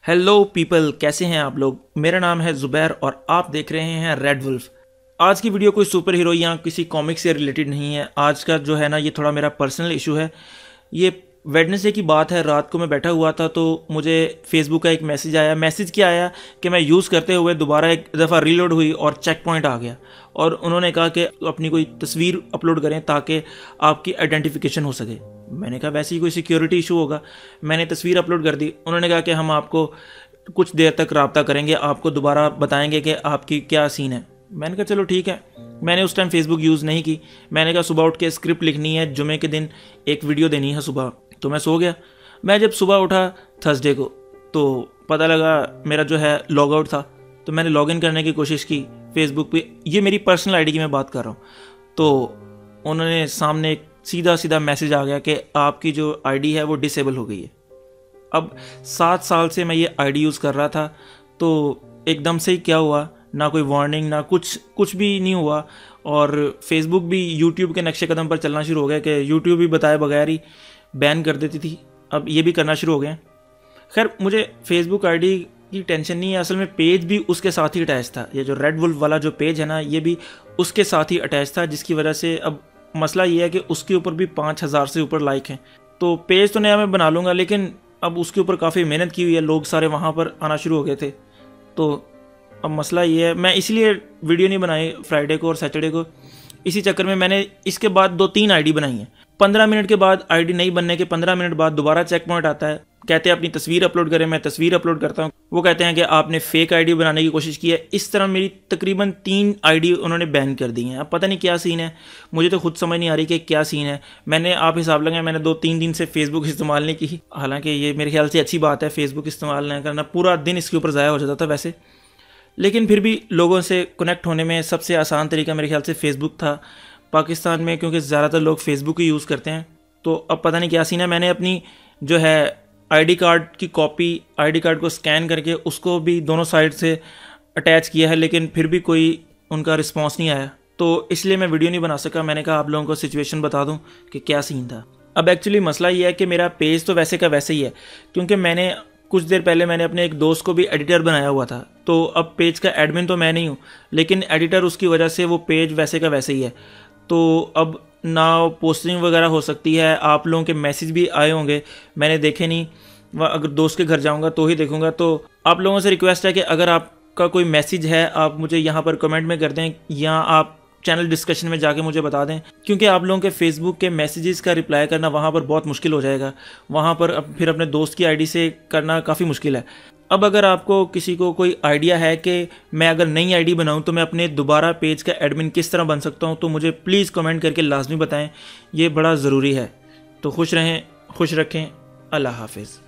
Hello people, कैसे हैं आप लोग। मेरा नाम है ज़ुबैर और आप देख रहे हैं रेड वुल्फ। आज की वीडियो कोई सुपर हीरो या किसी कॉमिक से रिलेटेड नहीं है। आज का जो है ना, ये थोड़ा मेरा पर्सनल इशू है। ये वेडनेसडे की बात है, रात को मैं बैठा हुआ था तो मुझे फेसबुक का एक मैसेज आया। मैसेज क्या आया कि मैं यूज़ करते हुए दोबारा एक दफ़ा रीलोड हुई और चेक पॉइंट आ गया और उन्होंने कहा कि अपनी कोई तस्वीर अपलोड करें ताकि आपकी आइडेंटिफिकेशन हो सके। मैंने कहा वैसे ही कोई सिक्योरिटी इशू होगा। मैंने तस्वीर अपलोड कर दी। उन्होंने कहा कि हम आपको कुछ देर तक रब्ता करेंगे, आपको दोबारा बताएंगे कि आपकी क्या सीन है। मैंने कहा चलो ठीक है। मैंने उस टाइम फेसबुक यूज़ नहीं की। मैंने कहा सुबह उठ के स्क्रिप्ट लिखनी है, जुमे के दिन एक वीडियो देनी है सुबह, तो मैं सो गया। मैं जब सुबह उठा थर्सडे को तो पता लगा मेरा जो है लॉग आउट था, तो मैंने लॉग इन करने की कोशिश की फेसबुक पे। ये मेरी पर्सनल आईडी की मैं बात कर रहा हूँ। तो उन्होंने सामने एक सीधा मैसेज आ गया कि आपकी जो आईडी है वो डिसेबल हो गई है। अब 7 साल से मैं ये आईडी यूज़ कर रहा था, तो एकदम से ही क्या हुआ, ना कोई वार्निंग ना कुछ भी नहीं हुआ। और फेसबुक भी यूट्यूब के नक्शे कदम पर चलना शुरू हो गया कि यूट्यूब भी बताए बगैर ही बैन कर देती थी, अब ये भी करना शुरू हो गए। खैर, मुझे फेसबुक आईडी की टेंशन नहीं है, असल में पेज भी उसके साथ ही अटैच था। ये जो रेड वुल्फ वाला जो पेज है ना, ये भी उसके साथ ही अटैच था, जिसकी वजह से अब मसला ये है कि उसके ऊपर भी 5000 से ऊपर लाइक हैं। तो पेज तो नया मैं बना लूँगा, लेकिन अब उसके ऊपर काफ़ी मेहनत की हुई है, लोग सारे वहाँ पर आना शुरू हो गए थे। तो अब मसला ये है, मैं इसलिए वीडियो नहीं बनाई फ्राइडे को और सैटरडे को। इसी चक्कर में मैंने इसके बाद 2-3 आईडी बनाई हैं। 15 मिनट के बाद आईडी नहीं बनने के 15 मिनट बाद दोबारा चेक पॉइंट आता है, कहते हैं अपनी तस्वीर अपलोड करें। मैं तस्वीर अपलोड करता हूँ, वो कहते हैं कि आपने फेक आईडी बनाने की कोशिश की है। इस तरह मेरी तकरीबन 3 आईडी उन्होंने बैन कर दी हैं। अब पता नहीं क्या सीन है, मुझे तो खुद समझ नहीं आ रही कि क्या सीन है। मैंने आप हिसाब लगाया, मैंने 2-3 दिन से फेसबुक इस्तेमाल नहीं की। हालांकि ये मेरे ख्याल से अच्छी बात है, फेसबुक इस्तेमाल नहीं करना, पूरा दिन इसके ऊपर ज़ाया हो जाता था वैसे। लेकिन फिर भी लोगों से कनेक्ट होने में सबसे आसान तरीका मेरे ख्याल से फेसबुक था पाकिस्तान में, क्योंकि ज़्यादातर लोग फेसबुक ही यूज़ करते हैं। तो अब पता नहीं क्या सीन है। मैंने अपनी जो है आईडी कार्ड की कॉपी, आईडी कार्ड को स्कैन करके उसको भी दोनों साइड से अटैच किया है, लेकिन फिर भी कोई उनका रिस्पांस नहीं आया। तो इसलिए मैं वीडियो नहीं बना सका। मैंने कहा आप लोगों को सिचुएशन बता दूं कि क्या सीन था। अब एक्चुअली मसला ये है कि मेरा पेज तो वैसे का वैसे ही है, क्योंकि मैंने कुछ देर पहले मैंने अपने एक दोस्त को भी एडिटर बनाया हुआ था। तो अब पेज का एडमिन तो मैं नहीं हूँ, लेकिन एडिटर उसकी वजह से वो पेज वैसे का वैसे ही है। तो अब ना पोस्टिंग वगैरह हो सकती है। आप लोगों के मैसेज भी आए होंगे, मैंने देखे नहीं, वह अगर दोस्त के घर जाऊंगा तो ही देखूंगा। तो आप लोगों से रिक्वेस्ट है कि अगर आपका कोई मैसेज है आप मुझे यहाँ पर कमेंट में कर दें, या आप चैनल डिस्कशन में जाके मुझे बता दें, क्योंकि आप लोगों के फेसबुक के मैसेजेस का रिप्लाई करना वहाँ पर बहुत मुश्किल हो जाएगा। वहाँ पर फिर अपने दोस्त की आईडी से करना काफ़ी मुश्किल है। अब अगर आपको किसी को कोई आइडिया है कि मैं अगर नई आईडी बनाऊं तो मैं अपने दोबारा पेज का एडमिन किस तरह बन सकता हूं, तो मुझे प्लीज़ कमेंट करके लाजमी बताएं, ये बड़ा ज़रूरी है। तो खुश रहें, खुश रखें। अल्लाह हाफिज़।